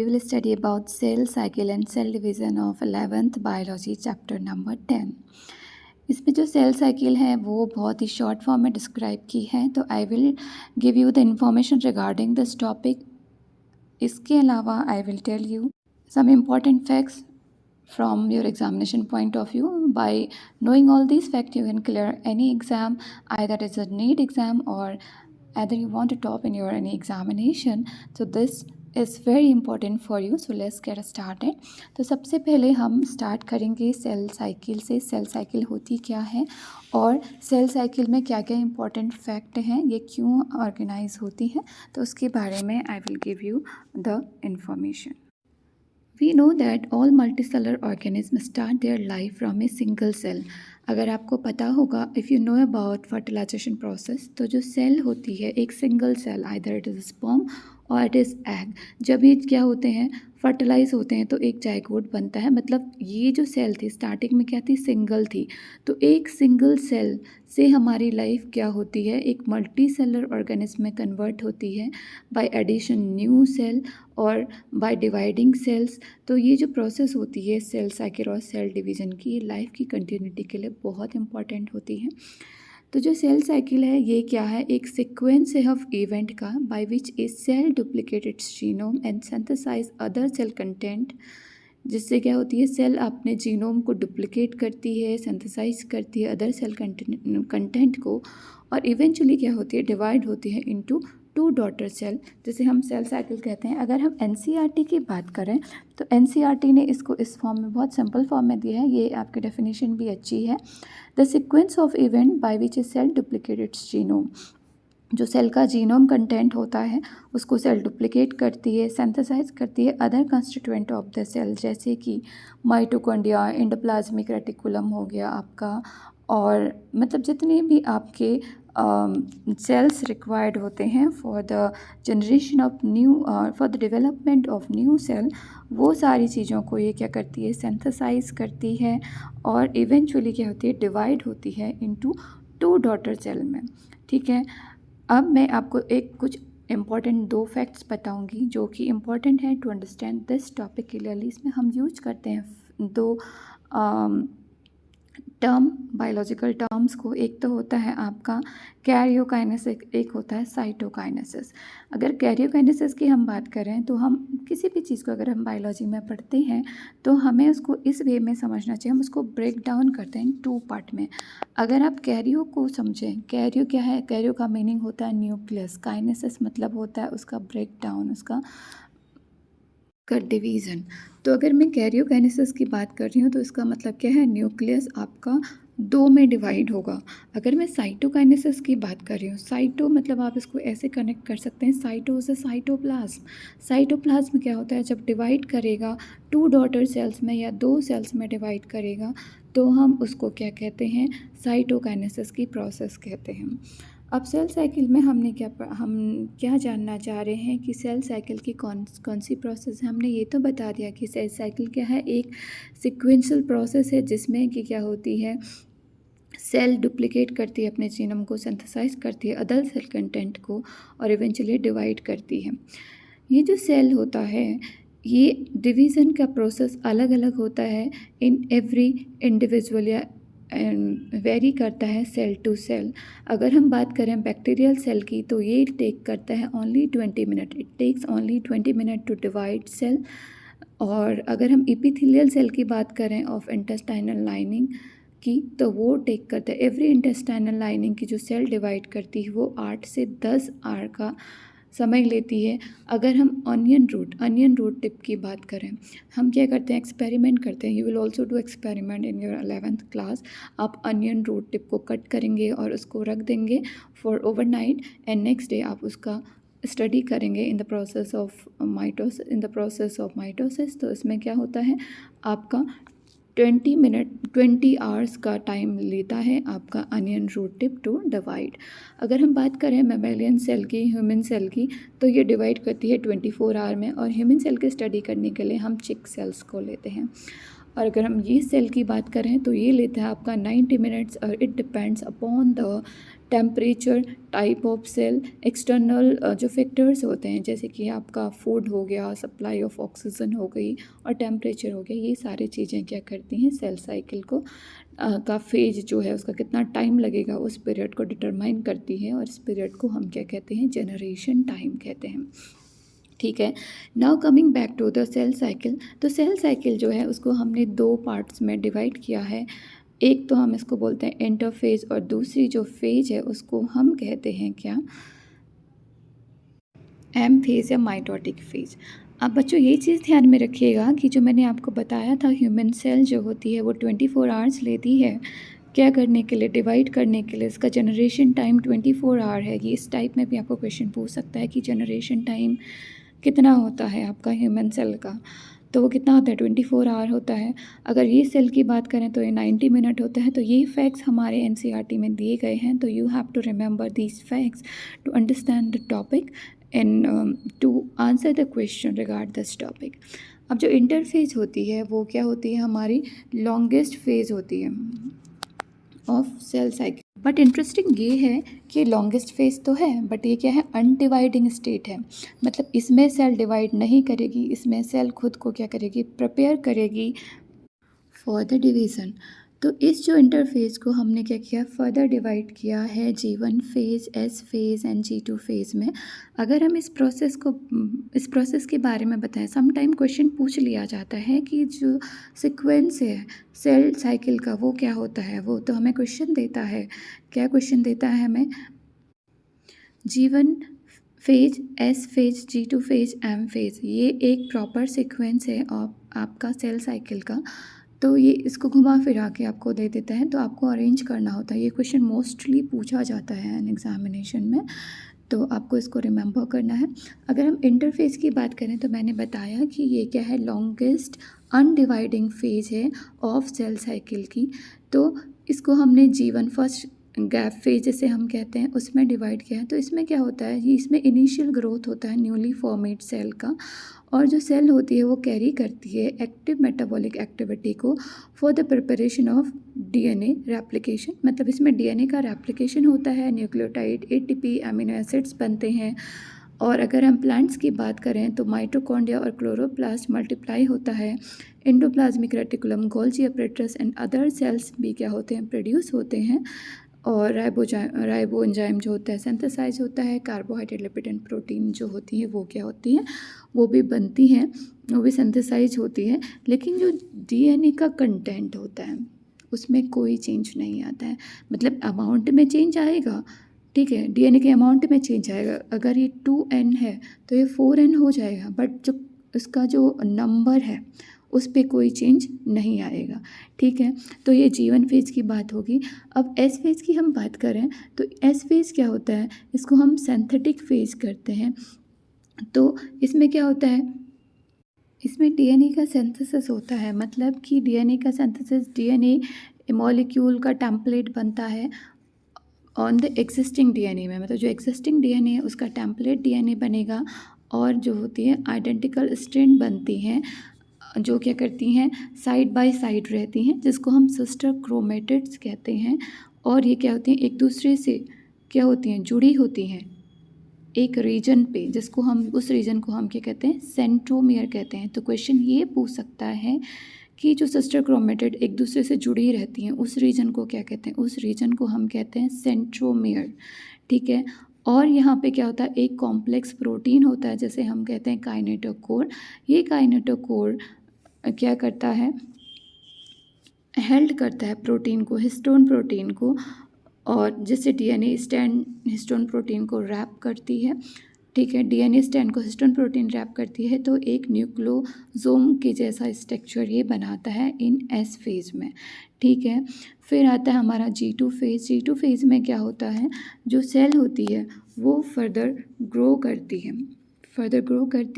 We will study about cell cycle and cell division of 11th biology chapter number 10. इसमें जो cell cycle है वो बहुत ही शॉर्ट फॉर्म में डिस्क्राइब की है, तो I will give you the information regarding this topic. इसके अलावा I will tell you some important facts from your examination point of view. By knowing all these facts, you can clear any exam, either it's a NEET exam or either you want to top in your any examination. So this is very important for you. So let's get started. तो सबसे पहले हम start करेंगे cell cycle से. Cell cycle होती क्या है और सेल साइकिल में क्या क्या इंपॉर्टेंट फैक्ट हैं, ये क्यों ऑर्गेनाइज होती है, तो उसके बारे में आई will give you the information. We know that all multicellular organisms start their life from a single cell. अगर आपको पता होगा, if you know about fertilization process, तो जो सेल होती है एक single cell, either it is sperm और इट इज़ एग. जब ये क्या होते हैं, फर्टिलाइज होते हैं, तो एक जाइगोट बनता है. मतलब ये जो सेल थी स्टार्टिंग में क्या थी, सिंगल थी. तो एक सिंगल सेल से हमारी लाइफ क्या होती है, एक मल्टी सेलर ऑर्गेनिज्म में कन्वर्ट होती है बाय एडिशन न्यू सेल और बाय डिवाइडिंग सेल्स. तो ये जो प्रोसेस होती है सेल साइकिल और सेल डिवीज़न की, ये लाइफ की कंटिन्यूटी के लिए बहुत इंपॉर्टेंट होती है. तो जो सेल साइकिल है ये क्या है, एक सीक्वेंस है ऑफ इवेंट का by which a cell duplicate its genome and synthesize other cell content. जिससे क्या होती है, सेल अपने जीनोम को डुप्लीकेट करती है, सिंथेसाइज करती है अदर सेल कंटेंट को, और इवेंचुअली क्या होती है, डिवाइड होती है इनटू टू डॉटर सेल, जिसे हम सेल साइकिल कहते हैं. अगर हम एनसीईआरटी की बात करें तो एनसीईआरटी ने इसको इस फॉर्म में, बहुत सिंपल फॉर्म में दिया है. ये आपकी डेफिनेशन भी अच्छी है. The sequence of event by which a cell duplicate its genome. जो सेल का जीनोम कंटेंट होता है उसको सेल डुप्लीकेट करती है, सिंथेसाइज करती है other constituent of the cell, जैसे कि माइटोकॉन्ड्रिया, एंडोप्लाज्मिक रेटिकुलम हो गया आपका, और मतलब जितने भी आपके सेल्स रिक्वायर्ड होते हैं for the generation of new, for the development of new cell, वो सारी चीज़ों को ये क्या करती है, सिंथेसाइज करती है, और इवेंचुअली क्या होती है, डिवाइड होती है इनटू टू डॉटर सेल में. ठीक है. अब मैं आपको एक कुछ इम्पॉर्टेंट दो फैक्ट्स बताऊंगी जो कि इम्पॉर्टेंट है to understand this topic clearly. इसमें हम यूज करते हैं दो टर्म, बायोलॉजिकल टर्म्स को. एक तो होता है आपका कैरियोकाइनेसिस, एक होता है साइटोकाइनेसिस. अगर कैरियोकाइनेसिस की हम बात करें तो हम किसी भी चीज़ को अगर हम बायोलॉजी में पढ़ते हैं तो हमें उसको इस वे में समझना चाहिए. हम उसको ब्रेक डाउन करते हैं टू पार्ट में. अगर आप कैरियो को समझें, कैरियो क्या है, कैरियो का मीनिंग होता है न्यूक्लियस, काइनेसिस मतलब होता है उसका ब्रेक डाउन, उसका डिवीज़न. तो अगर मैं कैरियोकाइनेसिस की बात कर रही हूँ तो इसका मतलब क्या है, न्यूक्लियस आपका दो में डिवाइड होगा. अगर मैं साइटोकाइनेसिस की बात कर रही हूँ, साइटो मतलब आप इसको ऐसे कनेक्ट कर सकते हैं, साइटो से साइटोप्लाज्म. साइटोप्लाज्म क्या होता है, जब डिवाइड करेगा टू डॉटर सेल्स में या दो सेल्स में डिवाइड करेगा तो हम उसको क्या कहते हैं, साइटोकाइनेसिस की प्रोसेस कहते हैं. अब सेल साइकिल में हम क्या जानना चाह रहे हैं कि सेल साइकिल की कौन सी प्रोसेस है. हमने ये तो बता दिया कि सेल साइकिल क्या है, एक सीक्वेंशियल प्रोसेस है जिसमें कि क्या होती है, सेल डुप्लीकेट करती है अपने जीनोम को, सिंथेसाइज करती है अदर सेल कंटेंट को, और इवेंचुअली डिवाइड करती है. ये जो सेल होता है, ये डिवीज़न का प्रोसेस अलग अलग होता है इन एवरी इंडिविजुअल, या वेरी करता है सेल टू सेल. अगर हम बात करें बैक्टीरियल सेल की तो ये टेक करता है only 20 minute. It takes only 20 minute to divide cell. और अगर हम एपिथेलियल सेल की बात करें ऑफ इंटेस्टाइनल लाइनिंग की, तो वो टेक करता है, एवरी इंटेस्टाइनल लाइनिंग की जो सेल डिवाइड करती है वो 8 से 10 आवर का समय लेती है. अगर हम अनियन रूट टिप की बात करें, हम क्या करते हैं, एक्सपेरिमेंट करते हैं. You will also do experiment in your 11th class. आप अनियन रूट टिप को कट करेंगे और उसको रख देंगे for overnight, and next day आप उसका स्टडी करेंगे in the process of mitosis. तो इसमें क्या होता है, आपका 20 आवर्स का टाइम लेता है आपका onion root tip to divide. अगर हम बात करें मैमेलियन सेल की, ह्यूमन सेल की, तो ये डिवाइड करती है 24 आवर में. और ह्यूमन सेल की स्टडी करने के लिए हम चिक सेल्स को लेते हैं. और अगर हम ये सेल की बात करें तो ये लेता है आपका 90 मिनट्स, और it depends upon the temperature, type of cell, external जो फैक्टर्स होते हैं जैसे कि आपका फूड हो गया, सप्लाई ऑफ ऑक्सीजन हो गई और टेम्परेचर हो गया, ये सारी चीज़ें क्या करती हैं सेल साइकिल को का फेज जो है उसका कितना टाइम लगेगा उस पीरियड को डिटरमाइन करती है और इस पीरियड को हम क्या कहते हैं जनरेशन टाइम कहते हैं। ठीक है, now coming back to the cell cycle. तो सेल साइकिल जो है उसको हमने 2 पार्ट्स में डिवाइड किया है। एक तो हम इसको बोलते हैं इंटरफेज और दूसरी जो फेज है उसको हम कहते हैं क्या, एम फेज या माइटोटिक फेज। अब बच्चों ये चीज़ ध्यान में रखिएगा कि जो मैंने आपको बताया था ह्यूमन सेल जो होती है वो 24 आवर्स लेती है क्या करने के लिए, डिवाइड करने के लिए। इसका जनरेशन टाइम 24 आवर है। ये इस टाइप में भी आपको क्वेश्चन पूछ सकता है कि जनरेशन टाइम कितना होता है आपका ह्यूमन सेल का, तो वो कितना होता है 24 आवर होता है। अगर ये सेल की बात करें तो ये 90 मिनट होता है। तो ये फैक्ट्स हमारे एनसीईआरटी में दिए गए हैं, तो you have to remember these facts to understand the topic and to answer the question regard this topic. अब जो इंटरफेज होती है वो क्या होती है, हमारी लॉन्गेस्ट फेज होती है of cell cycle. But interesting ये है कि लॉन्गेस्ट फेज तो है बट ये क्या है, अनडिवाइडिंग स्टेट है। मतलब इसमें सेल डिवाइड नहीं करेगी, इसमें सेल खुद को क्या करेगी, प्रिपेयर करेगी फॉर द डिवीज़न। तो इस जो इंटरफेज को हमने क्या किया, फर्दर डिवाइड किया है G1 phase, S phase and G2 phase में। अगर हम इस प्रोसेस के बारे में बताएं, सम टाइम क्वेश्चन पूछ लिया जाता है कि जो सीक्वेंस है सेल साइकिल का वो क्या होता है। वो तो हमें क्वेश्चन देता है, क्या क्वेश्चन देता है हमें, G1 phase, S phase, G2 phase, M phase. ये एक प्रॉपर सीक्वेंस है आपका सेल साइकिल का। तो ये इसको घुमा फिरा के आपको दे देता है, तो आपको अरेंज करना होता है। ये क्वेश्चन मोस्टली पूछा जाता है एन एग्जामिनेशन में, तो आपको इसको रिमेंबर करना है। अगर हम इंटरफेस की बात करें तो मैंने बताया कि ये क्या है, लॉन्गेस्ट अनडिवाइडिंग फेज है ऑफ सेल साइकिल की। तो इसको हमने G1 फर्स्ट गैप फेज जैसे हम कहते हैं उसमें डिवाइड किया है। तो इसमें क्या होता है, ये इसमें इनिशियल ग्रोथ होता है न्यूली फॉर्मेड सेल का, और जो सेल होती है वो कैरी करती है एक्टिव मेटाबॉलिक एक्टिविटी को for the preparation of DNA replication. मतलब इसमें डीएनए का रेप्लिकेशन होता है, न्यूक्लियोटाइड, एटीपी, अमीनो एसिड्स बनते हैं। और अगर हम प्लांट्स की बात करें तो माइटोकॉन्ड्रिया और क्लोरोप्लास्ट मल्टीप्लाई होता है, endoplasmic reticulum, Golgi apparatus and other sales भी क्या होते हैं, प्रोड्यूस होते हैं। और राइबो एंजाइम जो होता है सिंथेसाइज होता है, कार्बोहाइड्रेट, लिपिड एंड प्रोटीन जो होती है वो क्या होती हैं, वो भी बनती हैं, वो भी सिंथेसाइज होती है। लेकिन जो डीएनए का कंटेंट होता है उसमें कोई चेंज नहीं आता है। मतलब अमाउंट में चेंज आएगा, ठीक है, डीएनए के अमाउंट में चेंज आएगा। अगर ये 2n है तो ये 4n हो जाएगा, बट जो इसका जो नंबर है उस पर कोई चेंज नहीं आएगा। ठीक है, तो ये G1 फेज़ की बात होगी। अब S फेज़ की हम बात करें तो S फेज़ क्या होता है, इसको हम सिंथेटिक फेज़ करते हैं। तो इसमें क्या होता है, इसमें डीएनए का सिंथेसिस होता है। मतलब कि डीएनए का सिंथेसिस, डीएनए मॉलिक्यूल का टेम्पलेट बनता है ऑन द एग्जिस्टिंग डीएनए में। मतलब जो एग्जिस्टिंग डीएनए है उसका टेम्पलेट डीएनए बनेगा, और जो होती है आइडेंटिकल स्ट्रैंड बनती हैं जो क्या करती हैं, साइड बाय साइड रहती हैं, जिसको हम सिस्टर क्रोमेटिड्स कहते हैं। और ये क्या होती हैं, एक दूसरे से क्या होती हैं, जुड़ी होती हैं एक रीजन पे, जिसको हम उस रीजन को हम क्या कहते हैं, सेंट्रोमियर कहते हैं। तो क्वेश्चन ये पूछ सकता है कि जो सिस्टर क्रोमेटिड एक दूसरे से जुड़ी रहती हैं उस रीजन को क्या कहते हैं, उस रीजन को हम कहते हैं सेंट्रोमियर। ठीक है, और यहाँ पे क्या होता है, एक कॉम्प्लेक्स प्रोटीन होता है जैसे हम कहते हैं काइनेटोकोर। ये काइनेटोकोर क्या करता है, हेल्ड करता है प्रोटीन को, हिस्टोन प्रोटीन को, और जिससे डीएनए स्टैंड हिस्टोन प्रोटीन को रैप करती है। ठीक है, डीएनए स्टैंड को हिस्टोन प्रोटीन रैप करती है, तो एक न्यूक्लियोसोम के जैसा स्ट्रक्चर ये बनाता है इन एस फेज़ में। ठीक है, फिर आता है हमारा G2 फेज़। G2 फेज़ में क्या होता है, जो सेल होती है वो फर्दर ग्रो करती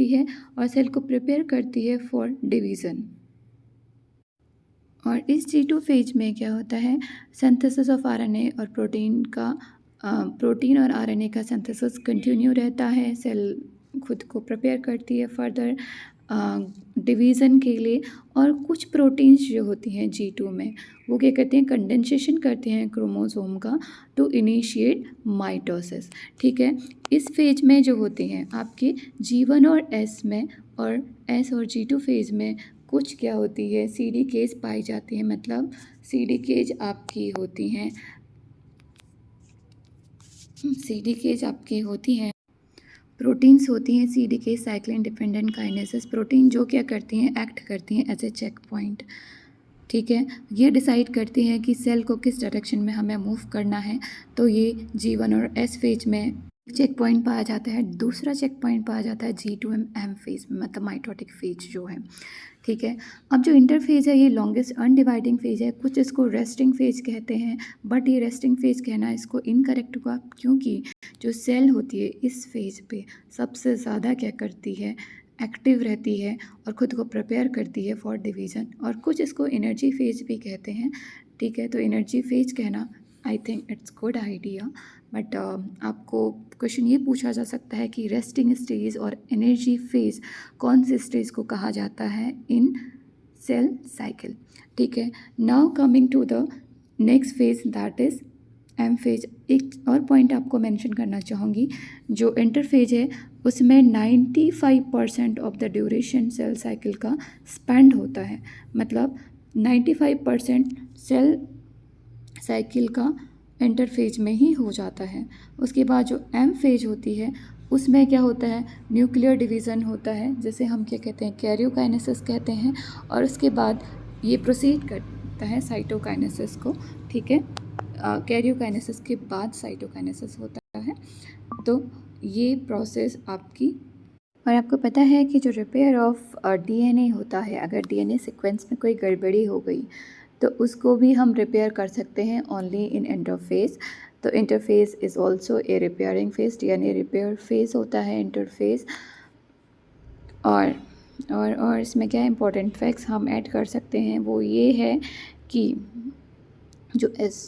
है, और सेल को प्रिपेयर करती है फॉर डिवीज़न। और इस G2 फेज में क्या होता है, सिंथेसिस ऑफ आरएनए और प्रोटीन और आरएनए का सिंथेसिस कंटिन्यू रहता है। सेल खुद को प्रिपेयर करती है फर्दर डिवीज़न के लिए, और कुछ प्रोटीन्स जो होती हैं G2 में वो क्या करते हैं, कंडेंसेशन करते हैं क्रोमोसोम का टू इनिशिएट माइटोसिस। ठीक है, इस फेज में जो होते हैं आपके G1 और S में, और S और G2 फेज में कुछ क्या होती है, CDKs पाई जाती हैं। मतलब CDKs आपकी होती हैं, CDKs आपकी होती हैं, प्रोटीन्स होती हैं CDK cyclin dependent kinesis protein, जो क्या करती हैं, एक्ट करती हैं एज ए चेक पॉइंट। ठीक है, ये डिसाइड करती है कि सेल को किस डायरेक्शन में हमें मूव करना है। तो ये G1 और S फेज में चेक पॉइंट पाया जाता है, दूसरा चेक पॉइंट पाया जाता है G2M फेज में, मतलब माइटोटिक फेज जो है। ठीक है, अब जो इंटरफेज है ये लॉन्गेस्ट अनडिवाइडिंग फेज है, कुछ इसको रेस्टिंग फेज कहते हैं, बट ये रेस्टिंग फेज कहना इसको इनकरेक्ट हुआ, क्योंकि जो सेल होती है इस फेज पे सबसे ज़्यादा क्या करती है, एक्टिव रहती है और ख़ुद को प्रिपेयर करती है फॉर डिवीज़न, और कुछ इसको एनर्जी फेज भी कहते हैं। ठीक है, तो एनर्जी फेज कहना I think it's good idea, but आपको क्वेश्चन ये पूछा जा सकता है कि रेस्टिंग स्टेज और एनर्जी फेज कौन से स्टेज को कहा जाता है इन सेल साइकिल। ठीक है, now coming to the next phase that is M phase. एक और पॉइंट आपको मेंशन करना चाहूँगी, जो इंटरफेज है उसमें 95% of the duration cell cycle का स्पेंड होता है। मतलब 95% सेल साइकिल का इंटरफेज में ही हो जाता है। उसके बाद जो एम फेज होती है उसमें क्या होता है, न्यूक्लियर डिवीज़न होता है, जैसे हम क्या कहते हैं, कैरियोकाइनेसिस कहते हैं, और उसके बाद ये प्रोसीड करता है साइटोकाइनेसिस को। ठीक है, कैरियोकाइनेसिस के बाद साइटोकाइनेसिस होता है। तो ये प्रोसेस आपकी, और आपको पता है कि जो रिपेयर ऑफ DNA होता है, अगर DNA सीक्वेंस में कोई गड़बड़ी हो गई तो उसको भी हम रिपेयर कर सकते हैं ओनली इन इंटरफेज। तो interphase is also A repairing phase, DNA repair phase होता है इंटरफेज। और इसमें क्या इंपॉर्टेंट फैक्ट्स हम ऐड कर सकते हैं, वो ये है कि जो इज़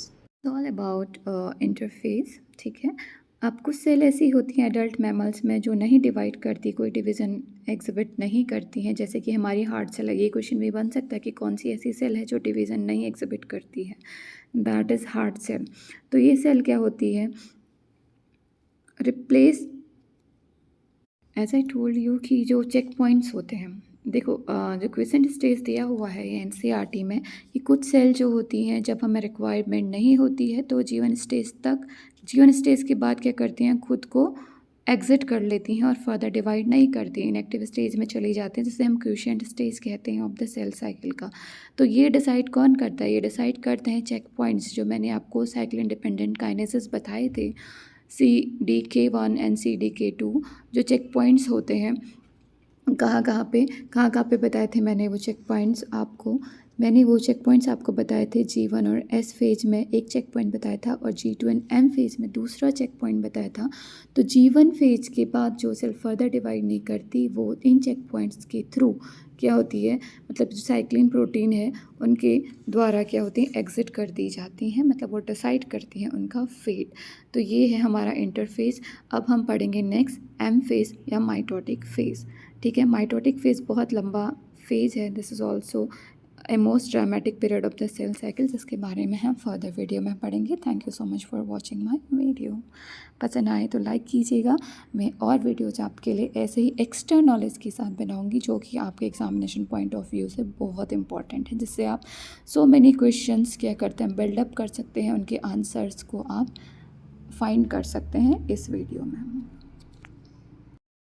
ऑल अबाउट इंटरफेस। ठीक है, अब कुछ सेल ऐसी होती हैं एडल्ट मैमल्स में जो नहीं डिवाइड करती, कोई डिवीज़न एग्जिबिट नहीं करती हैं, जैसे कि हमारी हार्ट सेल है। ये क्वेश्चन भी बन सकता है कि कौन सी ऐसी सेल है जो डिवीज़न नहीं एग्जिबिट करती है, दैट इज़ हार्ट सेल। तो ये सेल क्या होती है, replace, as I told you कि जो चेक पॉइंट्स होते हैं, देखो जो क्वेश्चन स्टेज दिया हुआ है ये NCERT में, कि कुछ सेल जो होती हैं जब हमें रिक्वायरमेंट नहीं होती है तो जीवन स्टेज के बाद क्या करती हैं, खुद को एग्जिट कर लेती हैं और फर्दर डिवाइड नहीं करती, इनएक्टिव स्टेज में चली जाती हैं, जिसे हम क्यूशेंट स्टेज कहते हैं ऑफ द सेल साइकिल का। तो ये डिसाइड कौन करता है, ये डिसाइड करते हैं चेक पॉइंट्स, जो मैंने आपको साइक्लिन डिपेंडेंट काइनेसिस बताए थे, CDK1 एंड CDK2, जो चेक पॉइंट्स होते हैं। कहाँ कहाँ पे बताए थे मैंने वो चेक पॉइंट्स आपको, मैंने वो चेक पॉइंट्स आपको बताए थे G1 और S फेज में एक चेक पॉइंट बताया था, और G2 एंड M फेज में दूसरा चेक पॉइंट बताया था। तो G1 फेज के बाद जो सेल फर्दर डिवाइड नहीं करती वो इन चेक पॉइंट्स के थ्रू क्या होती है, मतलब जो साइक्लिन प्रोटीन है उनके द्वारा क्या होती है, एग्जिट कर दी जाती हैं, मतलब वो डिसाइड करती हैं उनका फेट। तो ये है हमारा इंटरफेस। अब हम पढ़ेंगे नेक्स्ट M फेज या माइटोटिक फेज। ठीक है, माइटोटिक फेज बहुत लंबा फेज है, this is also a most dramatic period of the cell cycle, जिसके बारे में हम फर्दर वीडियो में पढ़ेंगे। Thank you so much for watching my video. पसंद आए तो लाइक कीजिएगा। मैं और वीडियोज आपके लिए ऐसे ही एक्स्ट्रा नॉलेज के साथ बनाऊंगी, जो कि आपके एग्जामिनेशन पॉइंट ऑफ व्यू से बहुत इंपॉर्टेंट है, जिससे आप सो मेनी क्वेश्चंस क्या करते हैं, बिल्डअप कर सकते हैं, उनके आंसर्स को आप फाइंड कर सकते हैं इस वीडियो में।